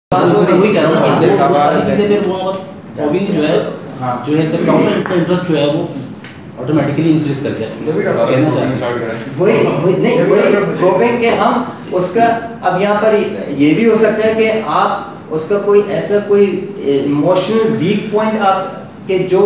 वही कह रहा हूँ ना, सारी चीज़ें फिर वो प्रॉब्लम जो है डॉक्टर इंटरेस्ट जो है वो ऑटोमेटिकली इंक्रीज कर जाए। वही प्रोबिंग के हम उसका अब यहाँ पर ये भी हो सकता है कि आप उसका कोई ऐसा कोई इमोशनल वीक पॉइंट आप के जो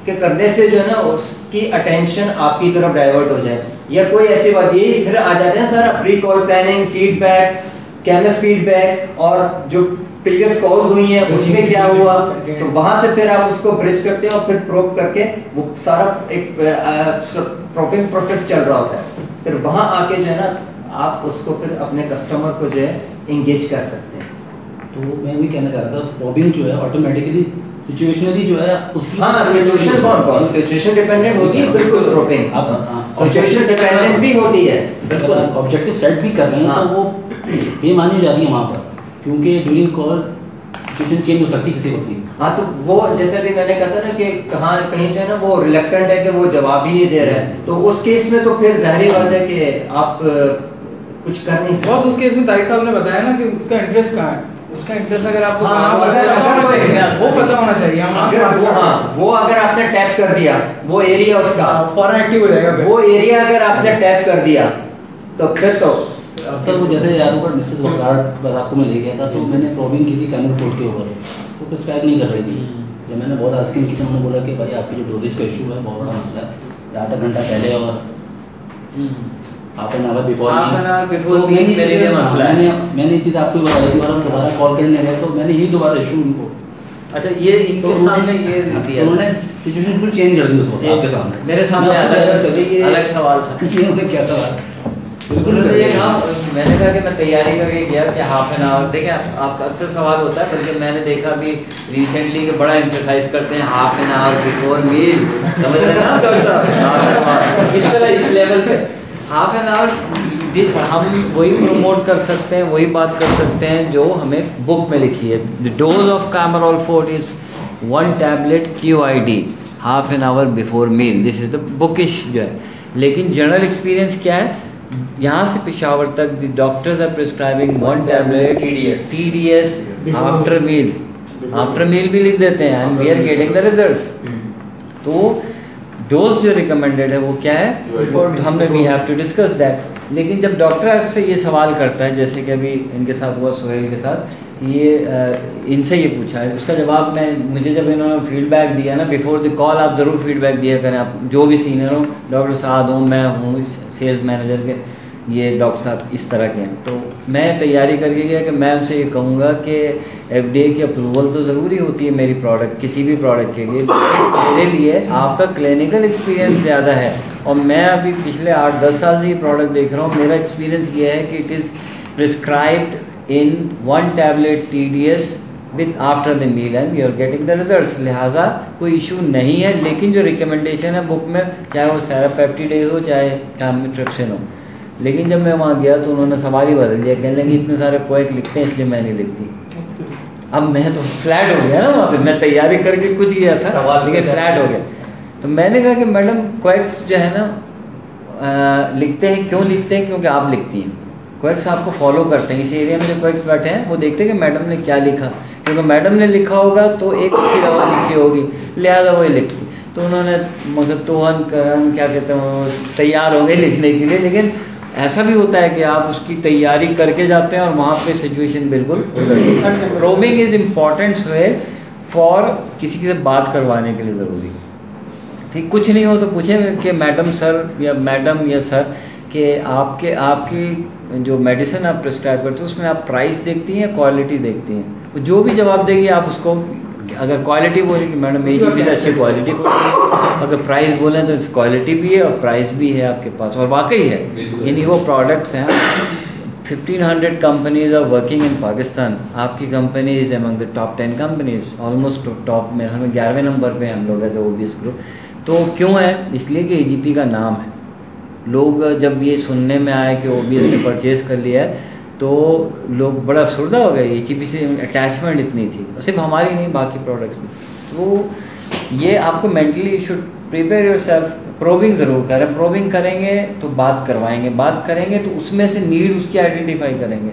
के करने से जो है ना उसकी अटेंशन आपकी तरफ डाइवर्ट हो जाए, या कोई ऐसी बात ये फिर आ जाते हैं sir pre call planning, feedback, chemist feedback और जो प्रीवियस कॉल्स हुई हैं उसमें क्या हुआ, तो वहां से फिर आप उसको ब्रिज करते हैं और फिर प्रोब करके वो सारा एक प्रोबिंग प्रोसेस चल रहा होता है, फिर वहां आके जो है ना आप उसको फिर अपने कस्टमर को जो है एंगेज कर सकते हैं। तो मैं वही कहना चाह रहा था, प्रोबिंग जो है ऑटोमेटिकली सिचुएशनली जो है सिचुएशन डिपेंडेंट होती है बिल्कुल प्रोबिंग, अब सिचुएशन डिपेंडेंट भी होती है बिल्कुल। ऑब्जेक्टिव सेट भी कर रहे हैं तो वो बेमानी हो जाती है वहाँ पर, क्योंकि ड्यूरिंग कॉल सिचुएशन चेंज हो सकती है किसी वक्त भी। हाँ, तो वो जैसे भी मैंने कहा था ना कि कहाँ कहीं जो है ना वो रिलेक्टेंट है कि वो जवाब ही नहीं दे रहा है, तो उस केस में तो फिर जाहिर बात है कि आप कुछ कर नहीं सकते। बस उस केस में तारिक साहब ने बताया ना कि उसका इंटरेस्ट कहाँ है, उसका इंटरेस्ट अगर आपको वो पता होना चाहिए। वो अगर आपने टैप कर दिया वो एरिया उसका फॉरन एक्टिव हो जाएगा, वो एरिया अगर आपने टैप कर दिया तो फिर तो सर वो जैसे यादव मिसेस वकार्ड पर आपको मैं ले गया था, तो मैंने प्रोबिंग की थी कैमल फोर्ट के ऊपर, वो प्रिस्क्राइब नहीं कर रही थी। जब मैंने बहुत आस्किंग की तो उन्होंने बोला कि भाई आपकी जो डोजेज का इशू है बहुत बड़ा मसला है, आधा घंटा पहले और हाफ एन आवर बिफोर मसला है। मैंने ये चीज़ आपको बताई थी और हम दोबारा कॉल करने गए तो मैंने यही दोबारा इशू उनको, अच्छा ये इनके सामने ये उन्होंने सिचुएशन बिल्कुल चेंज कर दी उस वक्त आपके सामने, मेरे सामने अलग सवाल था। क्या सवाल? बिल्कुल ये कहा, मैंने कहा कि मैं तैयारी करके गया कि हाफ एन आवर, देखें आपका अक्सर सवाल होता है, बल्कि मैंने देखा अभी रिसेंटली कि बड़ा एम्फेसाइज करते हैं half an hour before meal, समझ रहे हैं ना डॉक्टर साहब, इस तरह इस लेवल पे हाफ एन आवर हम वही प्रमोट कर सकते हैं, वही बात कर सकते हैं जो हमें बुक में लिखी है। The dose of Camerol 4 is 1 tablet QID half an hour before meal, this is the bookish जो है। लेकिन जनरल एक्सपीरियंस क्या है, यहाँ से पेशावर तक the doctors are prescribing 1 tablet TDS after meal, after meal भी लिख देते हैं and we are getting the results. तो डोज जो रिकमेंडेड है वो क्या है, तो हमने we have to discuss that. लेकिन जब डॉक्टर आपसे ये सवाल करता है, जैसे कि अभी इनके साथ हुआ सोहेल के साथ, ये इनसे ये पूछा है, उसका जवाब मुझे जब इन्होंने फीडबैक दिया ना बिफोर द कॉल, आप ज़रूर फीडबैक दिया करें, आप जो भी सीनियर हो, डॉक्टर साद हूँ, मैं हूँ सेल्स मैनेजर के, ये डॉक्टर साहब इस तरह के हैं। तो मैं तैयारी करके गया कि मैं उनसे ये कहूँगा कि FDA की अप्रूवल तो ज़रूरी होती है मेरी प्रोडक्ट, किसी भी प्रोडक्ट के लिए। मेरे लिए आपका क्लिनिकल एक्सपीरियंस ज़्यादा है, और मैं अभी पिछले 8-10 साल से ये प्रोडक्ट देख रहा हूँ। मेरा एक्सपीरियंस ये है कि it is prescribed in 1 tablet TDS with after the meal and you are getting the results, लिहाजा कोई इशू नहीं है। लेकिन जो रिकमेंडेशन है बुक में, चाहे वो सेरापेप्टिडेज हो चाहे कैमिट्रिप्सिन हो, लेकिन जब मैं वहाँ गया तो उन्होंने सवाल ही बदल दिया, कहने लगे इतने सारे कोएक लिखते हैं इसलिए मैं नहीं लिखती। अब मैं तो फ्लैट हो गया ना वहाँ पे, मैं तैयारी करके कुछ गया था लेकिन फ्लैट हो गया। तो मैंने कहा कि मैडम कोएक्स जो है ना लिखते हैं, क्यों लिखते हैं, क्योंकि आप लिखती हैं, कोएक्स आपको फॉलो करते हैं। इस एरिया में जो कोएक्स बैठे हैं वो देखते हैं कि मैडम ने क्या लिखा, क्योंकि मैडम ने लिखा होगा तो एक उसकी दवा लिखी होगी, लिहाजा वही लिखती। तो उन्होंने मुझे तुहन क्या कहते हैं तैयार हो गए लिखने के लिए। लेकिन ऐसा भी होता है कि आप उसकी तैयारी करके जाते हैं और वहाँ पे सिचुएशन बिल्कुल probing is important way for किसी से बात करवाने के लिए ज़रूरी। ठीक, कुछ नहीं हो तो पूछें कि मैडम सर या मैडम या सर कि आपकी जो मेडिसिन आप प्रिस्क्राइब करते हो उसमें आप प्राइस देखती हैं या क्वालिटी देखती हैं। जो भी जवाब देगी आप उसको, अगर क्वालिटी बोलेगी मैडम मेरी भी अच्छी क्वालिटी बोलती है, अगर प्राइस बोलें तो क्वालिटी भी है और प्राइस भी है आपके पास, और वाकई है। यानी वो प्रोडक्ट्स हैं। 1500 companies are working in Pakistan, आपकी company is among the top 10 companies, almost top में, हमें 11वें नंबर पे हम लोग है जो OBS ग्रुप। तो क्यों है, इसलिए कि AGP का नाम है। लोग जब ये सुनने में आए कि OBS ने परचेज़ कर लिया है तो लोग बड़ा अफसरदा हो गए, AGP से अटैचमेंट इतनी थी, सिर्फ हमारी नहीं बाकी प्रोडक्ट्स में। तो ये आपको mentally should prepare yourself. Probing ज़रूर करें, प्रोबिंग करेंगे तो बात करवाएंगे, बात करेंगे तो उसमें से नीड उसकी आइडेंटिफाई करेंगे।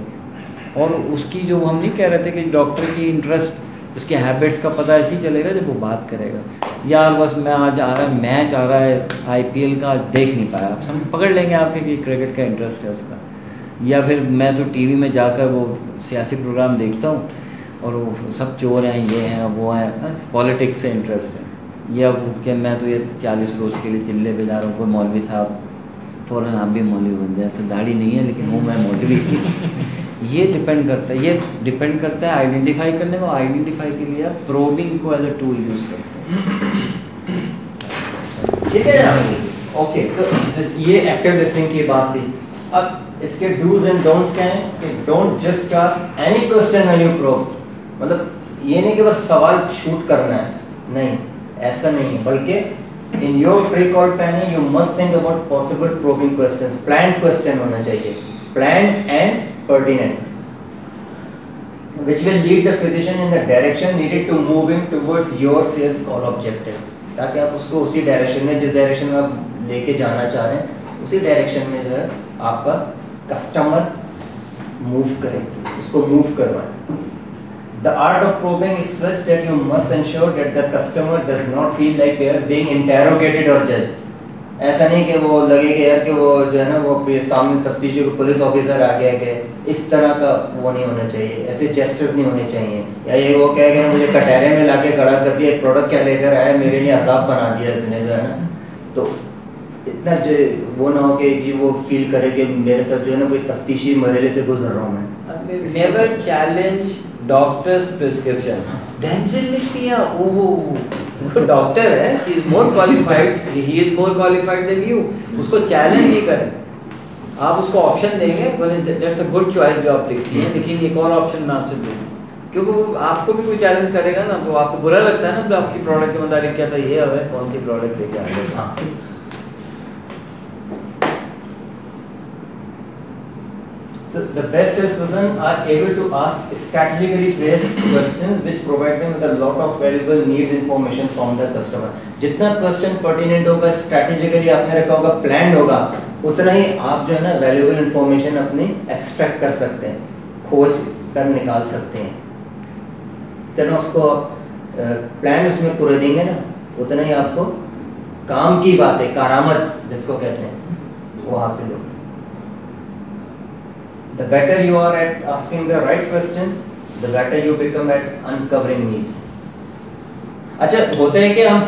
और उसकी जो हम नहीं कह रहे थे कि डॉक्टर की इंटरेस्ट, उसके हैबिट्स का पता ऐसे ही चलेगा जब वो बात करेगा। यार बस मैं आज आ रहा है, मैच आ रहा है IPL का, देख नहीं पाया, आप सब पकड़ लेंगे आपके कि क्रिकेट का इंटरेस्ट है उसका। या फिर मैं तो टीवी में जाकर वो सियासी प्रोग्राम देखता हूँ और वो सब चोर हैं, ये हैं वो हैं, पॉलिटिक्स से इंटरेस्ट है। या वो कि मैं तो ये 40 रोज़ के लिए चिल्ले पे जा रहा हूँ, कोई मौलवी साहब फ़ौरन आप भी मौलवी बन जाए, ऐसे दाढ़ी नहीं है लेकिन हूँ मैं मौलवी। ये डिपेंड करता है आइडेंटिफाई करने में। आइडेंटिफाई के लिए आप प्रोबिंग को एज अ टूल यूज़ करते हैं। ठीक है ना? ओके, तो ये एक्टिव लिसनिंग की बात थी। अब इसके डूज एंड डोंट्स क्या हैं कि don't just ask any question when you probe. मतलब ये नहीं कि बस सवाल शूट करना है, नहीं, ऐसा नहीं है, बल्कि in your pre-called planning you must think about possible probing questions. Planned question होना चाहिए, planned and pertinent, which will lead the physician in the direction needed to move him towards your sales call objective, ताकि आप उसको उसी direction में, जिस direction में आप लेके जाना चाह रहे हैं, उसी डायरेक्शन में जो है आपका कस्टमर मूव करे, उसको मूव करवाएं। The art of probing is such that you must ensure that the customer does not feel like they are being interrogated or judged. ऐसा नहीं कि वो लगे कि यार कि वो जो है ना वो सामने तफ्तीशी पुलिस ऑफिसर आ गया कि इस तरह का वो नहीं होना चाहिए, ऐसे जेस्टर्स नहीं होने चाहिए। या ये वो कह गया मुझे कटहरे में लाके खड़ा कर दिया, प्रोडक्ट क्या लेकर आया, मेरे लिए अजाब बना दिया इसने, जो है ना, तो इतना जो वो ना हो कि वो फील करे कि मेरे साथ जो है ना कोई तफ्तीशी मरहले से गुजर रहा हूँ मैं। Never challenge doctors prescription. डेंजल लिख दिया, ओहो वो डॉक्टर है, she is more qualified, he is more qualified than you. उसको चैलेंज नहीं करें, आप उसको ऑप्शन देंगे, बोले दैट्स अ गुड चॉइस जो आप लिखती हैं, लेकिन एक और ऑप्शन मैं आपसे दूँ, क्योंकि आपको भी कोई चैलेंज करेगा ना तो आपको बुरा लगता है ना, तो आपकी प्रोडक्ट के मुताबिक क्या था, ये है कौन सी प्रोडक्ट लेके आ गए। So the best salesperson are able to ask strategically placed questions which provide them with a lot of valuable needs information from the customer. जितना question pertinent होगा, strategically आपने रखा होगा, planned होगा, उतना ही आप जो है ना valuable information अपनी extract कर सकते हैं, खोज कर निकाल सकते हैं। जितना उसको plan उसमें पूरे देंगे ना, उतना ही आपको काम की बातें, कारामद जिसको कहते हैं, वो हासिल होगी। The better you are at asking the right questions, the better you become at uncovering needs. अच्छा, होता है कि हम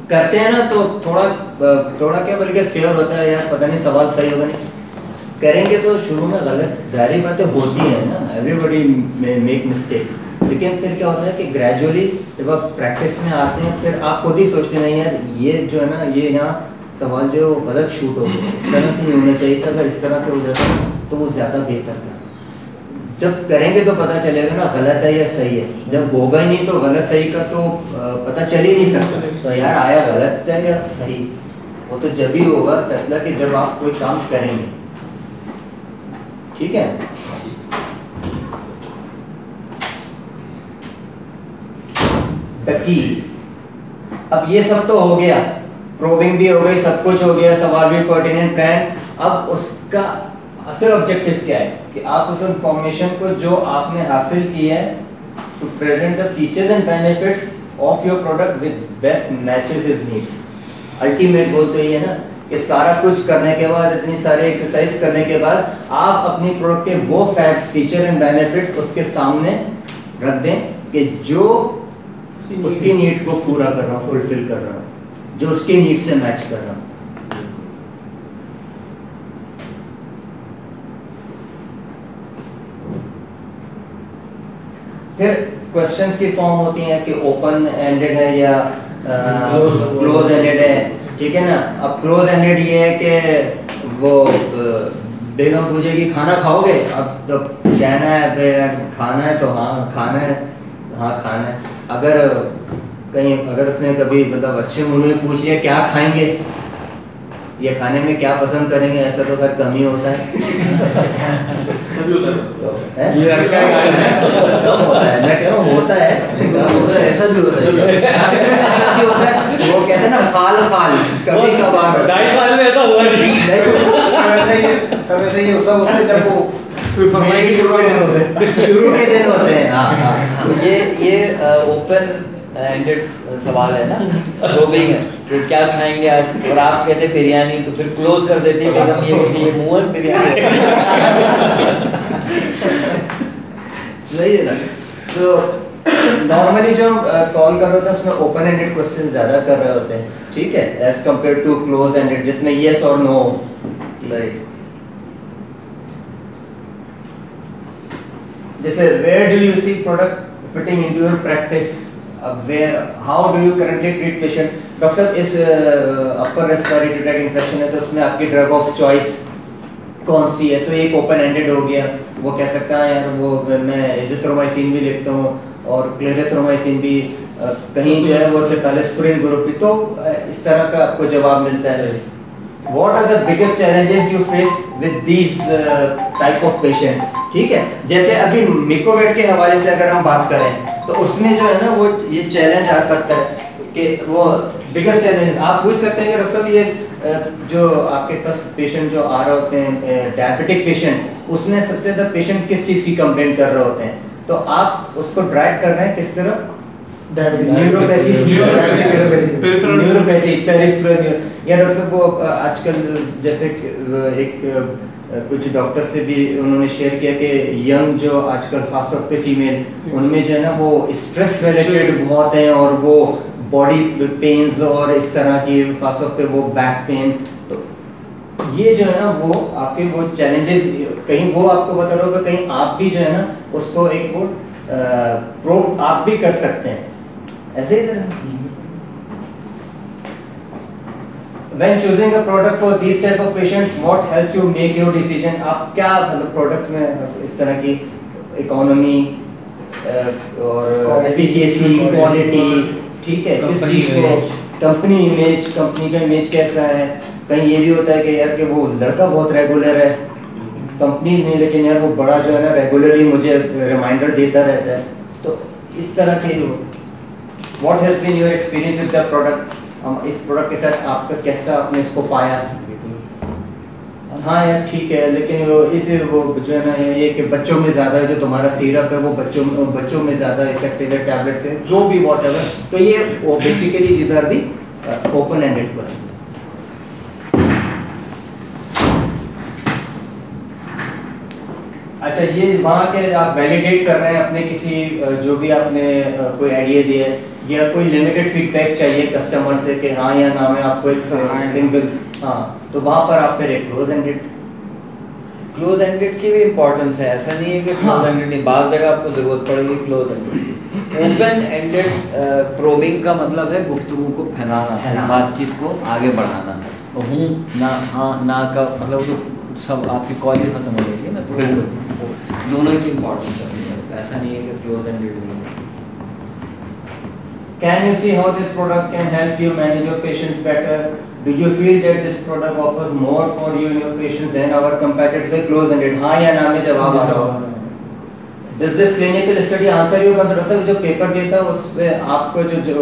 करते हैं ना तो थोड़ा क्या बल्कि फेयर होता है यार, पता नहीं सवाल सही होगा नहीं, करेंगे तो शुरू में गलत, जाहिर बातें होती हैं ना, एवरीबॉडी मेक मिस्टेक्स, लेकिन फिर क्या होता है कि ग्रेजुअली जब आप प्रैक्टिस में आते हैं फिर आप खुद ही सोचते नहीं यार ये जो है ना, ये यहाँ सवाल जो गलत शूट हो गया, इस तरह से नहीं होना चाहिए था, अगर इस तरह से हो जाता तो वो ज़्यादा बेहतर था। जब करेंगे तो पता चलेगा ना गलत है या सही है, जब होगा ही नहीं तो गलत सही का तो पता चल ही नहीं सकता, तो यार आया गलत है या सही, वो तो जब ही होगा फैसला कि जब आप कोई काम करेंगे। ठीक है, की अब ये सब तो हो गया, प्रोबिंग भी हो गई, सब कुछ हो गया, सवाल भी पर्टिनेंट प्लान। अब उसका असल ऑब्जेक्टिव क्या है कि आप उस इंफॉर्मेशन को जो आपने हासिल की है to present the features and benefits of your product with best matches his needs. Ultimate goal तो ये है ना कि सारा कुछ करने के बाद, इतनी सारी एक्सरसाइज करने के बाद आप अपनी प्रोडक्ट के वो फैक्ट्स, फीचर एंड बेनिफिट्स उसके सामने रख दें कि जो उसकी नीड को पूरा कर रहा हूँ, फुलफिल कर रहा हूँ, जो उसकी नीड से मैच कर रहा हूँ। फिर क्वेश्चंस की फॉर्म होती हैं कि ओपन एंडेड है या क्लोज एंडेड है। ठीक है ना, अब क्लोज एंडेड ये है कि वो बेगम पूछेगी खाना खाओगे, अब तो कहना है खाना है तो हाँ खाना है, हाँ खाना है। अगर उसने कभी मतलब अच्छे मूड में पूछ लिया क्या खाएंगे या खाने में क्या पसंद करेंगे, ऐसा तो खैर कम ही होता है। ये लड़का होता है, मैं कह रहा हूँ होता है, ऐसा भी होता है, ऐसा भी होता है। वो कहते हैं ना फाल कभी कभार, 2.5 साल में ऐसा हुआ नहीं। सब ऐसे ही उस वक्त होता है जब वो शुरू के दिन होते हैं। हाँ। तो ये ओपन एंडेड सवाल है ना, प्रोबिंग है कि क्या खाएंगे आज, और आप कहते बिरयानी, तो फिर क्लोज कर देते हैं कि हम ये मुंह है बिरयानी। सही है ना। तो नॉर्मली जो कॉल कर रहे होते हैं उसमें ओपन एंडेड क्वेश्चन ज्यादा कर रहे होते हैं, ठीक है, as compare to close ended जिसमें यस और नो। जैसे where do you see product fitting into your practice, where how do you currently treat patient. Doctor साहब इस अपर रेस्पिरेटरी ट्रैक्ट इन्फेक्शन है तो उसमें आपकी ड्रग ऑफ चॉइस कौन सी है, तो एक ओपन एंडेड हो गया। वो कह सकता है यार वो मैं एजिथ्रोमाइसिन भी लिखता हूँ और क्लेरेथ्रोमाइसिन भी, कहीं जो है वो सेफेलोस्पुरिन ग्रुप भी, तो इस तरह का आपको जवाब मिलता है। What are the biggest challenges you face with these type of patients? ठीक है, जैसे अभी मिकोवेट के हवाले से अगर हम बात करें तो उसमें जो है ना वो ये चैलेंज आ सकता है कि वो बिगेस्ट चैलेंज आप पूछ सकते हैं कि डॉक्टर साहब ये जो आपके पास पेशेंट जो आ रहे होते हैं डायबिटिक पेशेंट, उसमें सबसे ज़्यादा पेशेंट किस चीज़ की कंप्लेंट कर रहे होते हैं, तो आप उसको ड्राइव कर रहे हैं किस तरफ, न्यूरोपैथी पेरिफेरल। या डॉक्टर साहब वो आजकल जैसे एक कुछ डॉक्टर से भी उन्होंने शेयर किया कि यंग जो आजकल खासतौर पे फीमेल, उनमें जो है ना वो स्ट्रेस रिलेटेड बहुत है और वो बॉडी पेन्स और इस तरह की खासतौर पे वो बैक पेन, तो ये जो है ना वो आपके वो चैलेंजेस कहीं वो आपको बता रहा होगा, कहीं आप भी जो है ना उसको एक वो प्रोब आप भी कर सकते हैं ऐसे ही तरह। When choosing a product for these type of patients, what helps you make your decision? आप क्या मतलब प्रोडक्ट में इस तरह की इकोनॉमी और एफिकेसी, क्वालिटी, ठीक है, किस चीज को, कंपनी इमेज, कंपनी का इमेज कैसा है। कहीं ये भी होता है कि यार कि वो लड़का बहुत रेगुलर है कंपनी में, लेकिन यार वो बड़ा जो है ना रेगुलरली मुझे रिमाइंडर देता रहता है, तो इस तरह के what has been your experience with the product, इस प्रोडक्ट के साथ आपका कैसा आपने इसको पाया। हाँ यार ठीक है, लेकिन वो जो है ना ये कि बच्चों में ज़्यादा जो तुम्हारा सिरप है वो बच्चों में ज़्यादा इफेक्टिव है, टैबलेट्स है जो भी व्हाटएवर, तो ये वो basically these are the open ended question. अच्छा, ये वहाँ के आप वैलिडेट कर रहे हैं अपने किसी जो भी आपने कोई आइडिया दिया है या कोई लिमिटेड फीडबैक चाहिए कस्टमर से कि हाँ या ना में आपको एक सिंगल, हाँ, तो वहाँ पर आप फिर एक क्लोज एंडेड की भी इम्पोर्टेंस है। ऐसा नहीं है कि क्लोज एंडेड नहीं, बात जगह आपको जरूरत पड़ेगी close ended. Open ended probing का मतलब है गुफ्तगू को फैलाना, बातचीत को आगे बढ़ाना, तो हूँ ना हाँ ना का मतलब तो सब आपकी कॉल ही खत्म हो जाएगी ना, तो दोनों की इम्पोर्टेंस है, ऐसा नहीं है कि क्लोज एंडेड नहीं है। Can you see how this product can help you manage your patients better? Do you feel that this product offers more for you and your patients than our competitors? Close ended, हाँ या ना में जवाब आ रहा होगा। Does this clinical study answer your concern? Sir जो paper देता है उसमें आपको जो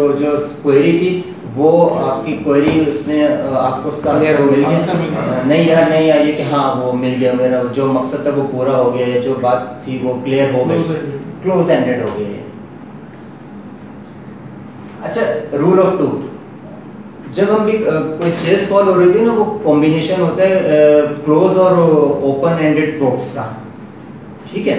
क्वेरी थी वो आपकी क्वेरी उसमें आपको उसका आंसर मिल गया? नहीं यार नहीं यार, ये कि हाँ वो मिल गया, मेरा जो मकसद था वो पूरा हो गया, जो बात थी वो क्लियर हो गई, क्लोज एंडेड हो गया। अच्छा, रूल ऑफ टू, जब हम भी कोई सेल्स कॉल हो रही थी ना, वो कॉम्बिनेशन होता है क्लोज और ओपन एंडेड प्रोब्स का, ठीक है।